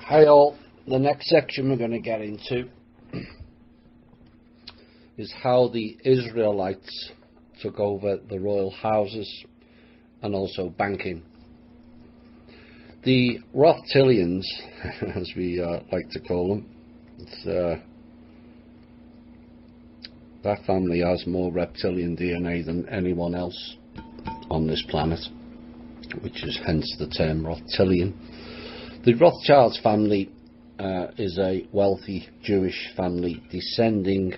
Hi all, the next section we're going to get into is how the Israelites took over the royal houses and also banking. The Rothschildians, as we like to call them, that family has more reptilian DNA than anyone else on this planet, which is hence the term Rothschildian. The Rothschild family is a wealthy Jewish family descending,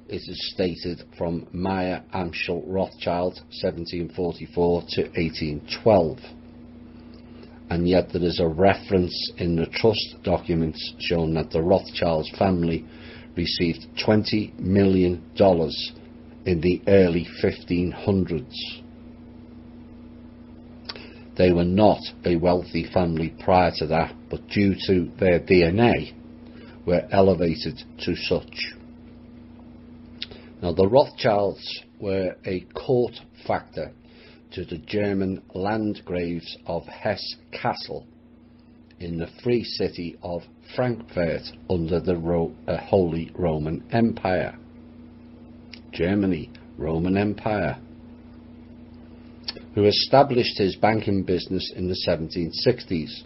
it is stated, from Meyer Amschel Rothschild, 1744 to 1812. And yet there is a reference in the trust documents showing that the Rothschild family received $20 million in the early 1500s. They were not a wealthy family prior to that, but due to their DNA, were elevated to such. Now, the Rothschilds were a court factor to the German Landgraves of Hesse-Kassel in the free city of Frankfurt under the Holy Roman Empire. Germany, Roman Empire. Who established his banking business in the 1760s.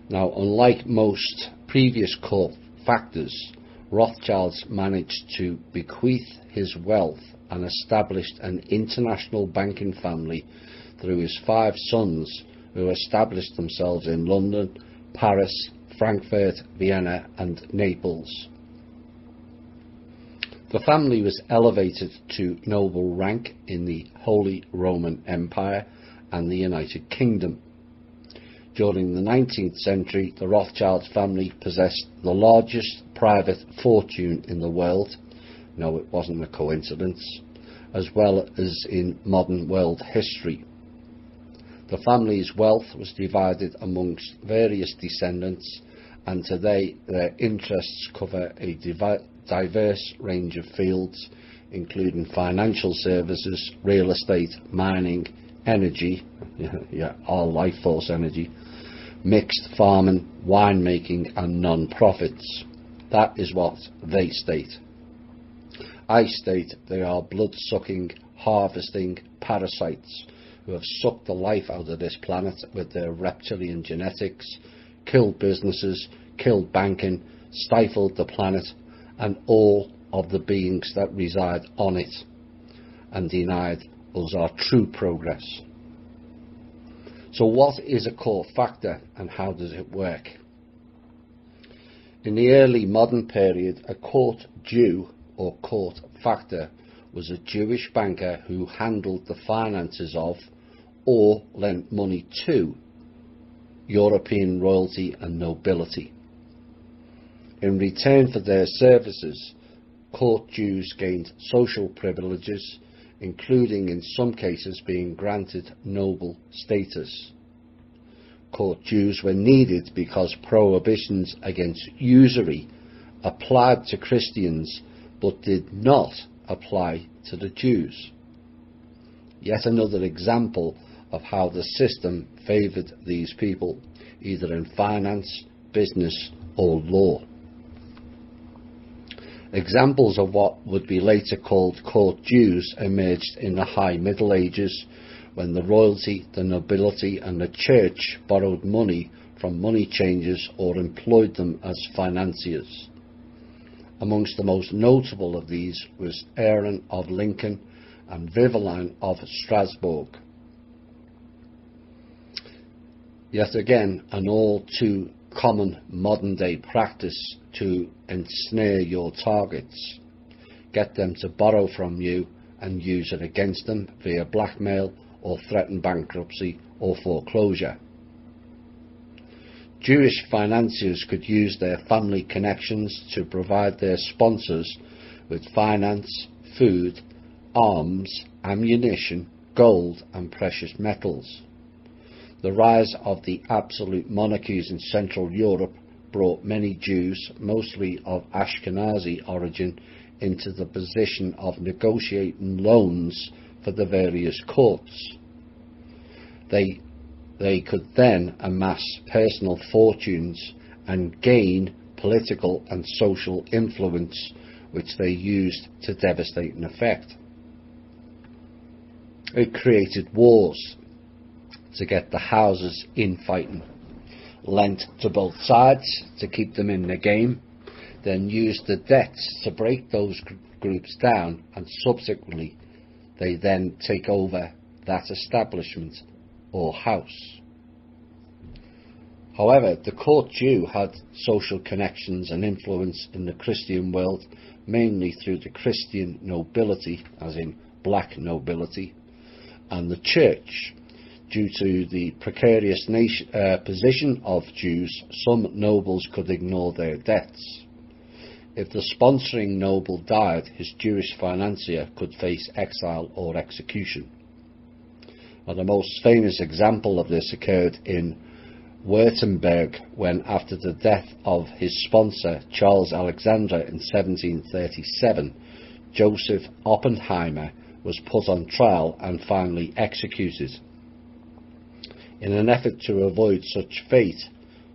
Now, unlike most previous court factors, Rothschilds managed to bequeath his wealth and established an international banking family through his 5 sons, who established themselves in London, Paris, Frankfurt, Vienna and Naples. The family was elevated to noble rank in the Holy Roman Empire and the United Kingdom. During the 19th century, the Rothschild family possessed the largest private fortune in the world. No, it wasn't a coincidence, as well as in modern world history. The family's wealth was divided amongst various descendants, and today their interests cover a diverse range of fields, including financial services, real estate, mining, energy, all life force energy, mixed farming, winemaking and non-profits. That is what they state. I state they are blood-sucking, harvesting parasites who have sucked the life out of this planet with their reptilian genetics, killed businesses, killed banking, stifled the planet and all of the beings that reside on it, and denied us our true progress. So what is a court factor and how does it work? In the early modern period, a court Jew or court factor was a Jewish banker who handled the finances of or lent money to European royalty and nobility. In return for their services, court Jews gained social privileges, including in some cases being granted noble status. Court Jews were needed because prohibitions against usury applied to Christians but did not apply to the Jews. Yet another example of how the system favoured these people, either in finance, business or law. Examples of what would be later called court Jews emerged in the High Middle Ages, when the royalty, the nobility and the church borrowed money from money changers or employed them as financiers. Amongst the most notable of these was Aaron of Lincoln and Vivian of Strasbourg. Yet again, an all too common modern day practice to ensnare your targets, get them to borrow from you and use it against them via blackmail or threaten bankruptcy or foreclosure. Jewish financiers could use their family connections to provide their sponsors with finance, food, arms, ammunition, gold and precious metals. The rise of the absolute monarchies in Central Europe brought many Jews, mostly of Ashkenazi origin, into the position of negotiating loans for the various courts. They could then amass personal fortunes and gain political and social influence, which they used to devastating effect. It created wars to get the houses infighting, lent to both sides to keep them in the game, then used the debts to break those groups down, and subsequently they then take over that establishment or house. However, the court Jew had social connections and influence in the Christian world, mainly through the Christian nobility, as in black nobility, and the church. Due to the precarious position of Jews, some nobles could ignore their debts. If the sponsoring noble died, his Jewish financier could face exile or execution. Now, the most famous example of this occurred in Württemberg, when, after the death of his sponsor Charles Alexander in 1737, Joseph Oppenheimer was put on trial and finally executed. In an effort to avoid such fate,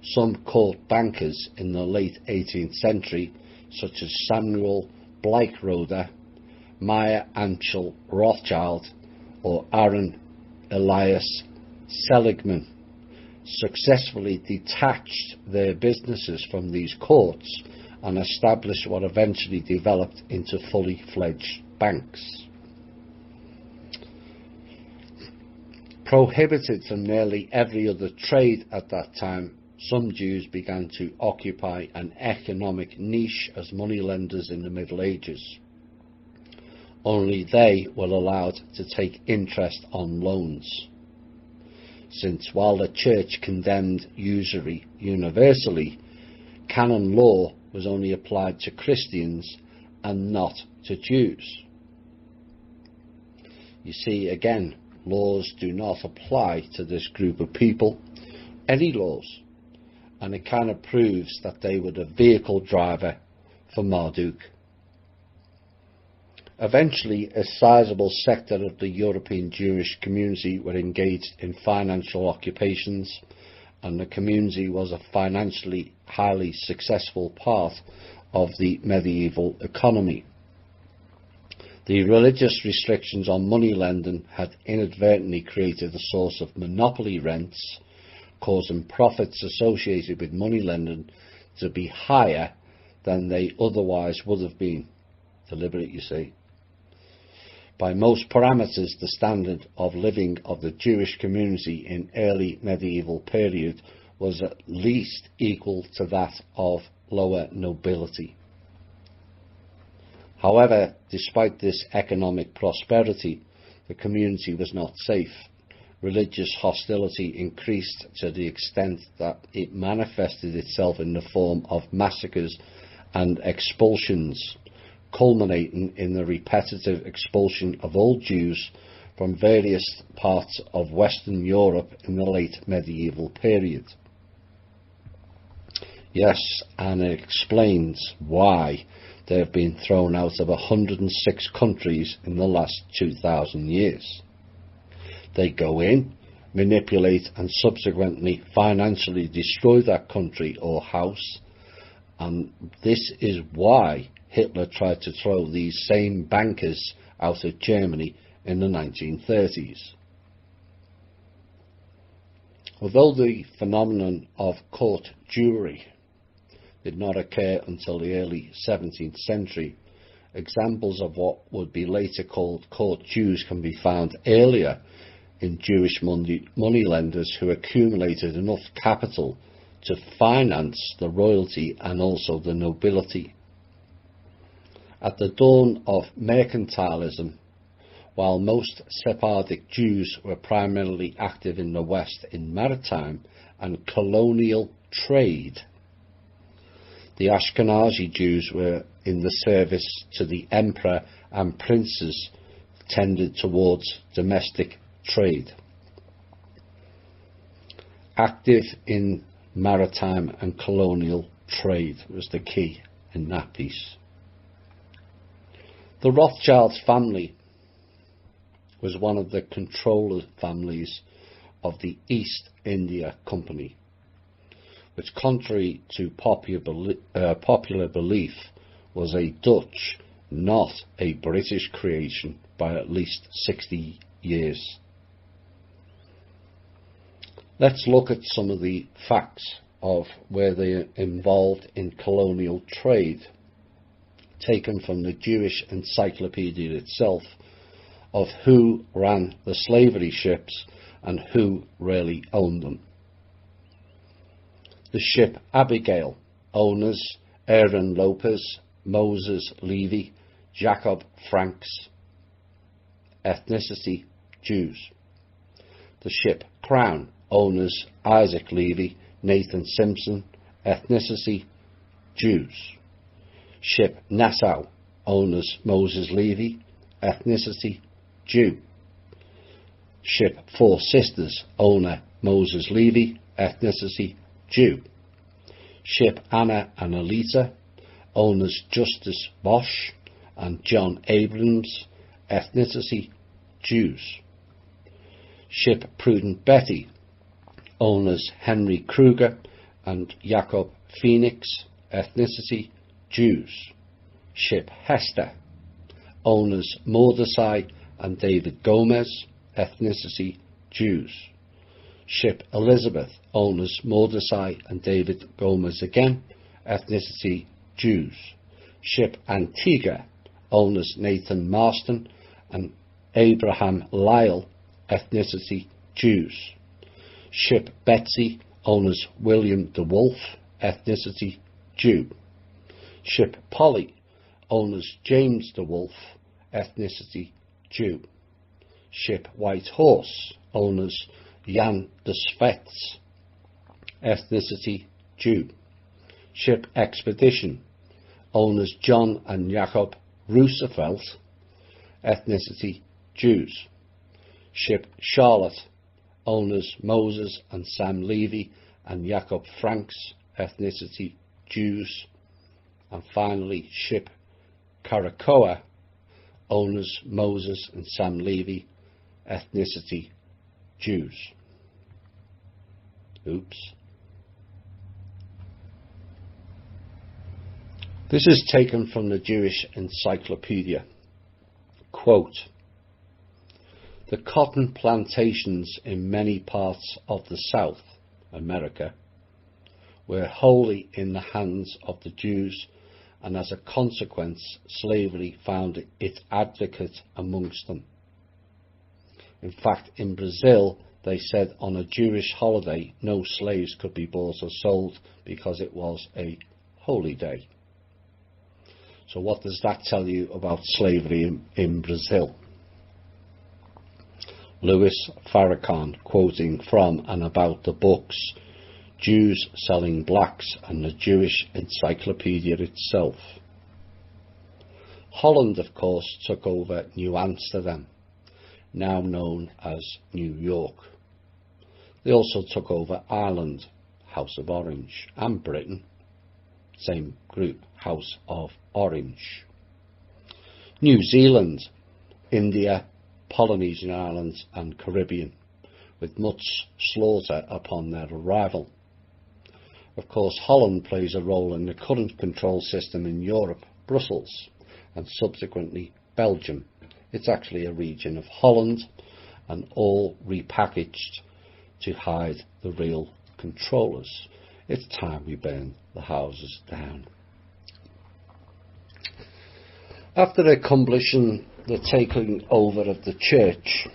some court bankers in the late 18th century, such as Samuel Bleichroder, Meyer Amschel Rothschild, or Aaron Elias Seligman, successfully detached their businesses from these courts and established what eventually developed into fully fledged banks. Prohibited from nearly every other trade at that time, some Jews began to occupy an economic niche as moneylenders in the Middle Ages. Only they were allowed to take interest on loans, since while the Church condemned usury universally, canon law was only applied to Christians and not to Jews. You see, again, laws do not apply to this group of people, any laws, and it kind of proves that they were the vehicle driver for Marduk. Eventually, a sizable sector of the European Jewish community were engaged in financial occupations, and the community was a financially highly successful part of the medieval economy. The religious restrictions on money lending had inadvertently created a source of monopoly rents, causing profits associated with money lending to be higher than they otherwise would have been. Deliberate, you see. By most parameters, the standard of living of the Jewish community in early medieval period was at least equal to that of lower nobility. However, despite this economic prosperity, the community was not safe. Religious hostility increased to the extent that it manifested itself in the form of massacres and expulsions, culminating in the repetitive expulsion of all Jews from various parts of Western Europe in the late medieval period. Yes, and it explains why they have been thrown out of 106 countries in the last 2,000 years. They go in, manipulate and subsequently financially destroy that country or house, and this is why Hitler tried to throw these same bankers out of Germany in the 1930s. Although the phenomenon of court Jewry did not occur until the early 17th century, examples of what would be later called court Jews can be found earlier in Jewish moneylenders who accumulated enough capital to finance the royalty and also the nobility. At the dawn of mercantilism, while most Sephardic Jews were primarily active in the West in maritime and colonial trade, the Ashkenazi Jews were in the service to the emperor and princes, tended towards domestic trade. Active in maritime and colonial trade was the key in that piece. The Rothschild family was one of the controller families of the East India Company, which, contrary to popular belief, was a Dutch, not a British creation by at least 60 years. Let's look at some of the facts of where they are involved in colonial trade, taken from the Jewish Encyclopedia itself, of who ran the slavery ships and who really owned them. The ship Abigail, owners Aaron Lopez, Moses Levy, Jacob Franks, ethnicity Jews. The ship Crown, owners Isaac Levy, Nathan Simpson, ethnicity Jews. Ship Nassau, owners Moses Levy, ethnicity Jew. Ship Four Sisters, owner Moses Levy, ethnicity Jew. Ship Anna and Alita, owners Justice Bosch and John Abrams, ethnicity Jews. Ship Prudent Betty, owners Henry Kruger and Jacob Phoenix, ethnicity Jews. Ship Hester, owners Mordecai and David Gomez, ethnicity Jews. Ship Elizabeth, owners Mordecai and David Gomez again, ethnicity Jews. Ship Antigua, owners Nathan Marston and Abraham Lyle, ethnicity Jews. Ship Betsy, owners William DeWolf, ethnicity Jew. Ship Polly, owners James DeWolf, ethnicity Jew. Ship White Horse, owners Jan de Svets, ethnicity Jew. Ship Expedition, owners John and Jacob Roosevelt, ethnicity Jews. Ship Charlotte, owners Moses and Sam Levy and Jacob Franks, ethnicity Jews. And finally, Ship Karakoa, owners Moses and Sam Levy, ethnicity Jews. Oops. This is taken from the Jewish Encyclopedia. Quote, "The cotton plantations in many parts of the South, America, were wholly in the hands of the Jews, and as a consequence slavery found its advocate amongst them. In fact, in Brazil, they said on a Jewish holiday no slaves could be bought or sold because it was a holy day." So what does that tell you about slavery in Brazil? Louis Farrakhan, quoting from and about the books Jews Selling Blacks and the Jewish Encyclopedia itself. Holland, of course, took over New Amsterdam, now known as New York. They also took over Ireland, House of Orange, and Britain, same group, House of Orange. New Zealand, India, Polynesian Islands and Caribbean, with much slaughter upon their arrival. Of course, Holland plays a role in the current control system in Europe, Brussels, and subsequently Belgium. It's actually a region of Holland, and all repackaged to hide the real controllers. It's time we burn the houses down. After accomplishing the taking over of the church,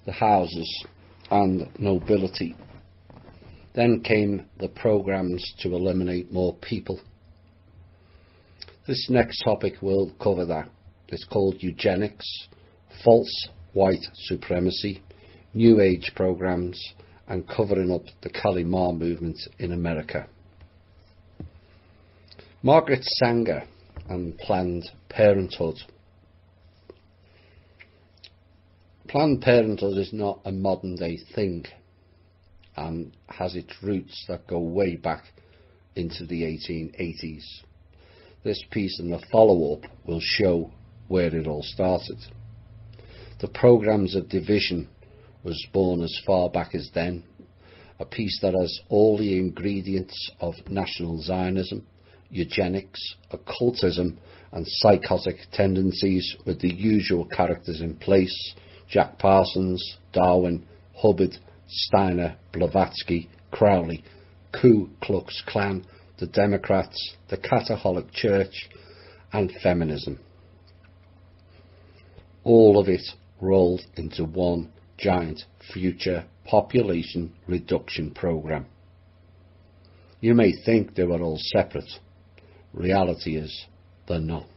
the houses and nobility, then came the programs to eliminate more people. This next topic will cover that. It's called eugenics, false white supremacy, New Age programs, and covering up the Kalima movement in America. Margaret Sanger and Planned Parenthood. Planned Parenthood is not a modern day thing and has its roots that go way back into the 1880s. This piece and the follow-up will show where it all started. The programs of division was born as far back as then, a piece that has all the ingredients of National Zionism, eugenics, occultism and psychotic tendencies, with the usual characters in place: Jack Parsons, Darwin, Hubbard, Steiner, Blavatsky, Crowley, Ku Klux Klan, the Democrats, the Catholic Church and feminism. All of it rolled into one giant future population reduction program. You may think they were all separate. Reality is they're not.